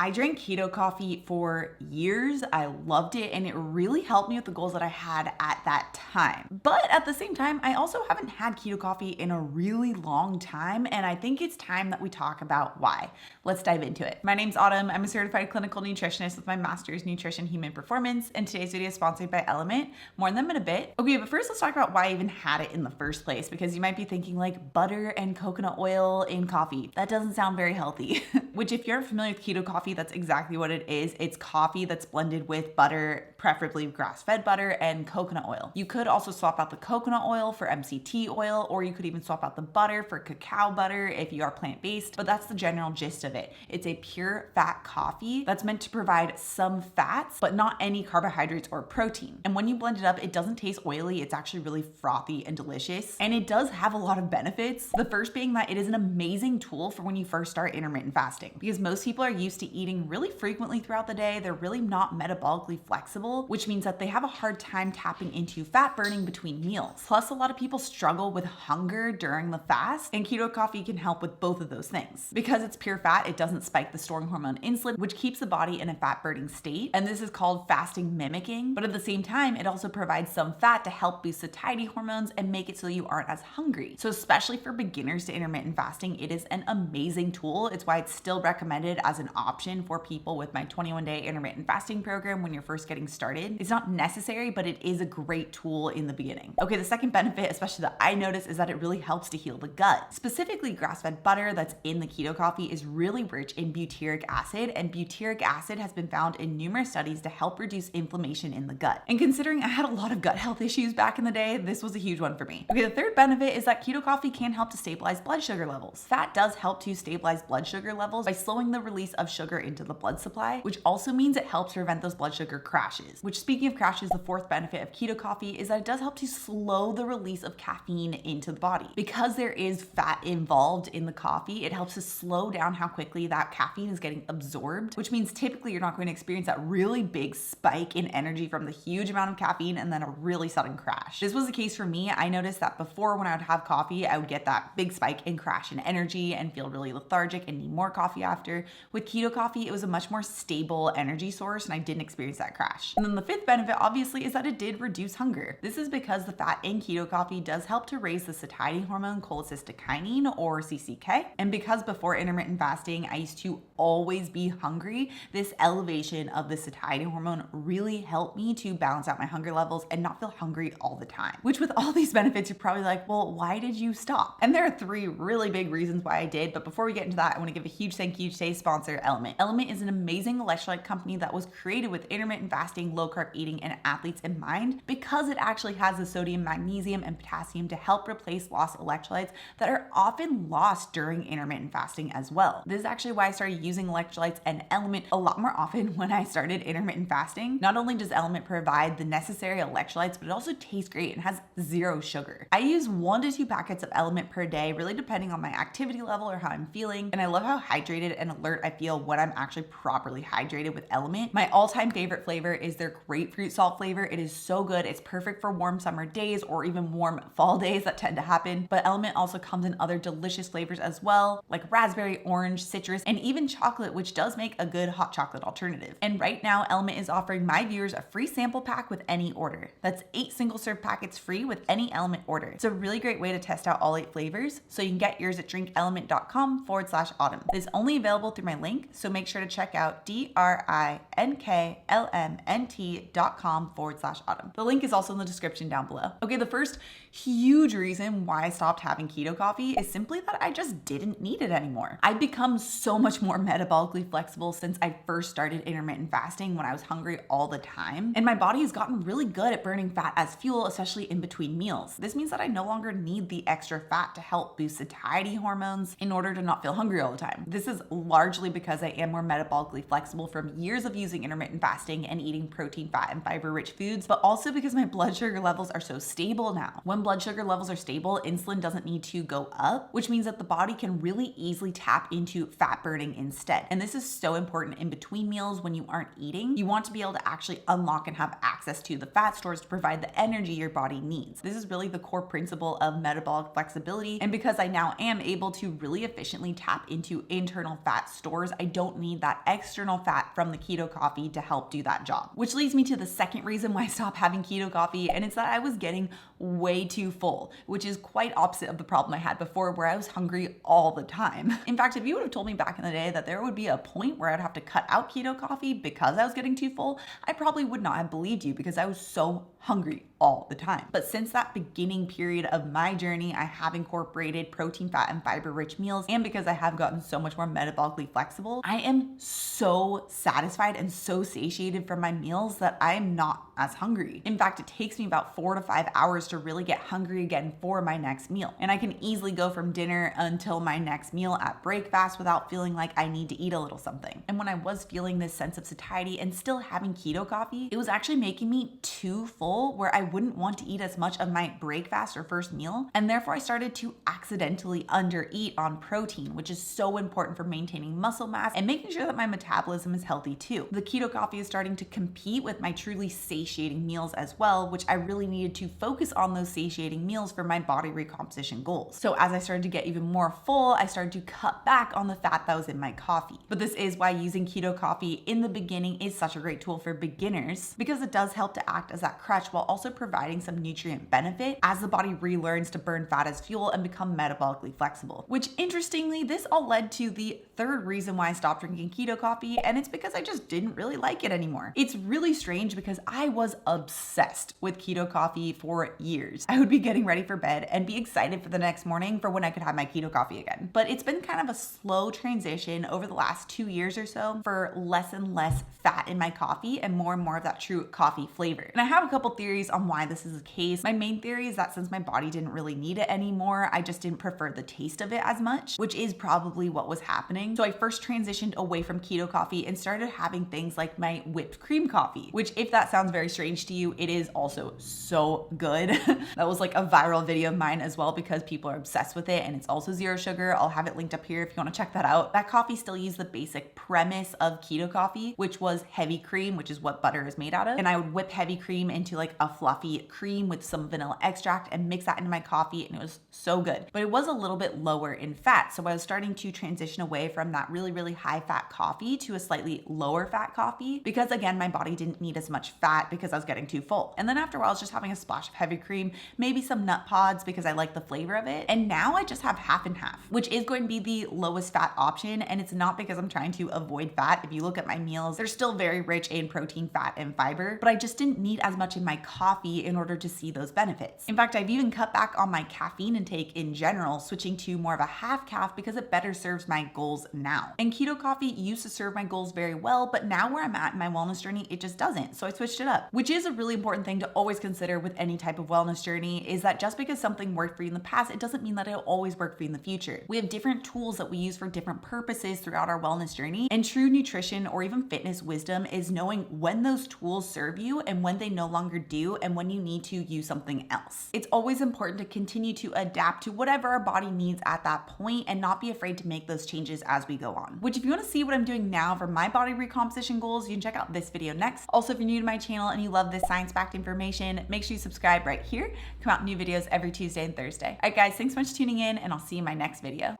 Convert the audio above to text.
I drank keto coffee for years. I loved it and it really helped me with the goals that I had at that time. But at the same time, I also haven't had keto coffee in a really long time, and I think it's time that we talk about why. Let's dive into it. My name's Autumn. I'm a certified clinical nutritionist with my master's in nutrition human performance, and today's video is sponsored by Element. More on them in a bit. Okay, but first let's talk about why I even had it in the first place, because you might be thinking like butter and coconut oil in coffee. That doesn't sound very healthy. Which, if you're familiar with keto coffee, that's exactly what it is. It's coffee that's blended with butter, preferably grass-fed butter, and coconut oil. You could also swap out the coconut oil for MCT oil, or you could even swap out the butter for cacao butter if you are plant-based, but that's the general gist of it. It's a pure fat coffee that's meant to provide some fats, but not any carbohydrates or protein. And when you blend it up, it doesn't taste oily. It's actually really frothy and delicious, and it does have a lot of benefits. The first being that it is an amazing tool for when you first start intermittent fasting, because most people are used to eating really frequently throughout the day. They're really not metabolically flexible, which means that they have a hard time tapping into fat burning between meals. Plus, a lot of people struggle with hunger during the fast, and keto coffee can help with both of those things. Because it's pure fat, it doesn't spike the storing hormone insulin, which keeps the body in a fat burning state, and this is called fasting mimicking. But at the same time, it also provides some fat to help boost satiety hormones and make it so you aren't as hungry. So especially for beginners to intermittent fasting, it is an amazing tool. It's why it's still recommended as an option for people with my 21-day intermittent fasting program when you're first getting started. It's not necessary, but it is a great tool in the beginning. Okay, the second benefit, especially that I notice, is that it really helps to heal the gut. Specifically, grass-fed butter that's in the keto coffee is really rich in butyric acid, and butyric acid has been found in numerous studies to help reduce inflammation in the gut. And considering I had a lot of gut health issues back in the day, this was a huge one for me. Okay, the third benefit is that keto coffee can help to stabilize blood sugar levels. Fat does help to stabilize blood sugar levels by slowing the release of sugar into the blood supply, which also means it helps prevent those blood sugar crashes. Which, speaking of crashes, the fourth benefit of keto coffee is that it does help to slow the release of caffeine into the body. Because there is fat involved in the coffee, it helps to slow down how quickly that caffeine is getting absorbed, which means typically you're not going to experience that really big spike in energy from the huge amount of caffeine and then a really sudden crash. This was the case for me. I noticed that before, when I would have coffee, I would get that big spike and crash in energy and feel really lethargic and need more coffee after. With keto coffee, it was a much more stable energy source and I didn't experience that crash. And then the fifth benefit, obviously, is that it did reduce hunger. This is because the fat in keto coffee does help to raise the satiety hormone cholecystokinin, or CCK. And because before intermittent fasting, I used to always be hungry, this elevation of the satiety hormone really helped me to balance out my hunger levels and not feel hungry all the time. Which, with all these benefits, you're probably like, well, why did you stop? And there are three really big reasons why I did. But before we get into that, I want to give a huge thank you to today's sponsor, Element. Element is an amazing electrolyte company that was created with intermittent fasting, low carb eating, and athletes in mind, because it actually has the sodium, magnesium, and potassium to help replace lost electrolytes that are often lost during intermittent fasting as well. This is actually why I started using electrolytes and Element a lot more often when I started intermittent fasting. Not only does Element provide the necessary electrolytes, but it also tastes great and has zero sugar. I use 1 to 2 packets of Element per day, really depending on my activity level or how I'm feeling. And I love how hydrated and alert I feel when I'm actually properly hydrated with Element. My all-time favorite flavor is their grapefruit salt flavor. It is so good. It's perfect for warm summer days or even warm fall days that tend to happen. But Element also comes in other delicious flavors as well, like raspberry, orange, citrus, and even chocolate, which does make a good hot chocolate alternative. And right now, Element is offering my viewers a free sample pack with any order. That's 8 single-serve packets free with any Element order. It's a really great way to test out all 8 flavors, so you can get yours at drinkelement.com/autumn. It is only available through my link, so make sure to check out drinklmnt.com/autumn. The link is also in the description down below. Okay, the first huge reason why I stopped having keto coffee is simply that I just didn't need it anymore. I've become so much more metabolically flexible since I first started intermittent fasting when I was hungry all the time, and my body has gotten really good at burning fat as fuel, especially in between meals. This means that I no longer need the extra fat to help boost satiety hormones in order to not feel hungry all the time. This is largely because I am more metabolically flexible from years of using intermittent fasting and eating protein, fat, and fiber-rich foods, but also because my blood sugar levels are so stable now. When blood sugar levels are stable, insulin doesn't need to go up, which means that the body can really easily tap into fat burning instead. And this is so important in between meals when you aren't eating. You want to be able to actually unlock and have access to the fat stores to provide the energy your body needs. This is really the core principle of metabolic flexibility. And because I now am able to really efficiently tap into internal fat stores, I don't don't need that external fat from the keto coffee to help do that job. Which leads me to the second reason why I stopped having keto coffee, and it's that I was getting way too full, which is quite opposite of the problem I had before where I was hungry all the time. In fact, if you would have told me back in the day that there would be a point where I'd have to cut out keto coffee because I was getting too full, I probably would not have believed you because I was so hungry all the time. But since that beginning period of my journey, I have incorporated protein, fat, and fiber-rich meals, and because I have gotten so much more metabolically flexible, I am so satisfied and so satiated from my meals that I am not as hungry. In fact, it takes me about 4 to 5 hours to really get hungry again for my next meal. And I can easily go from dinner until my next meal at breakfast without feeling like I need to eat a little something. And when I was feeling this sense of satiety and still having keto coffee, it was actually making me too full where I wouldn't want to eat as much of my breakfast or first meal. And therefore I started to accidentally undereat on protein, which is so important for maintaining muscle mass and making sure that my metabolism is healthy too. The keto coffee is starting to compete with my truly satiating meals as well, which I really needed to focus on those satiating meals for my body recomposition goals. So as I started to get even more full, I started to cut back on the fat that was in my coffee. But this is why using keto coffee in the beginning is such a great tool for beginners, because it does help to act as that crutch while also providing some nutrient benefit as the body relearns to burn fat as fuel and become metabolically flexible. Which interestingly, this all led to the third reason why I stopped drinking keto coffee, and it's because I just didn't really like it anymore. It's really strange because I was obsessed with keto coffee for years. I would be getting ready for bed and be excited for the next morning for when I could have my keto coffee again. But it's been kind of a slow transition over the last 2 years or so for less and less fat in my coffee and more of that true coffee flavor. And I have a couple theories on why this is the case. My main theory is that since my body didn't really need it anymore, I just didn't prefer the taste of it as much, which is probably what was happening. So I first transitioned away from keto coffee and started having things like my whipped cream coffee, which if that sounds very strange to you, it is also so good. That was like a viral video of mine as well because people are obsessed with it, and it's also 0 sugar. I'll have it linked up here if you want to check that out. That coffee still used the basic premise of keto coffee, which was heavy cream, which is what butter is made out of. And I would whip heavy cream into like a fluffy cream with some vanilla extract and mix that into my coffee, and it was so good. But it was a little bit lower in fat, so I was starting to transition away from that really high fat coffee to a slightly lower fat coffee because again, my body didn't need as much fat because I was getting too full. And then after a while, I was just having a splash of heavy cream, maybe some nut pods because I like the flavor of it. And now I just have half and half, which is going to be the lowest fat option. And it's not because I'm trying to avoid fat. If you look at my meals, they're still very rich in protein, fat, and fiber, but I just didn't need as much in my coffee in order to see those benefits. In fact, I've even cut back on my caffeine intake in general, switching to more of a half calf because it better serves my goals now. And keto coffee used to serve my goals very well, but now where I'm at in my wellness journey, it just doesn't. So I switched it up, which is a really important thing to always consider with any type of wellness journey, is that just because something worked for you in the past, it doesn't mean that it'll always work for you in the future. We have different tools that we use for different purposes throughout our wellness journey, and true nutrition or even fitness wisdom is knowing when those tools serve you and when they no longer do and when you need to use something else. It's always important to continue to adapt to whatever our body needs at that point and not be afraid to make those changes as we go on. Which if you want to see what I'm doing now for my body recomposition goals, you can check out this video next. Also, if you're new to my channel and you love this science-backed information, make sure you subscribe right here. Come out new videos every Tuesday and Thursday. All right, guys, thanks so much for tuning in, and I'll see you in my next video.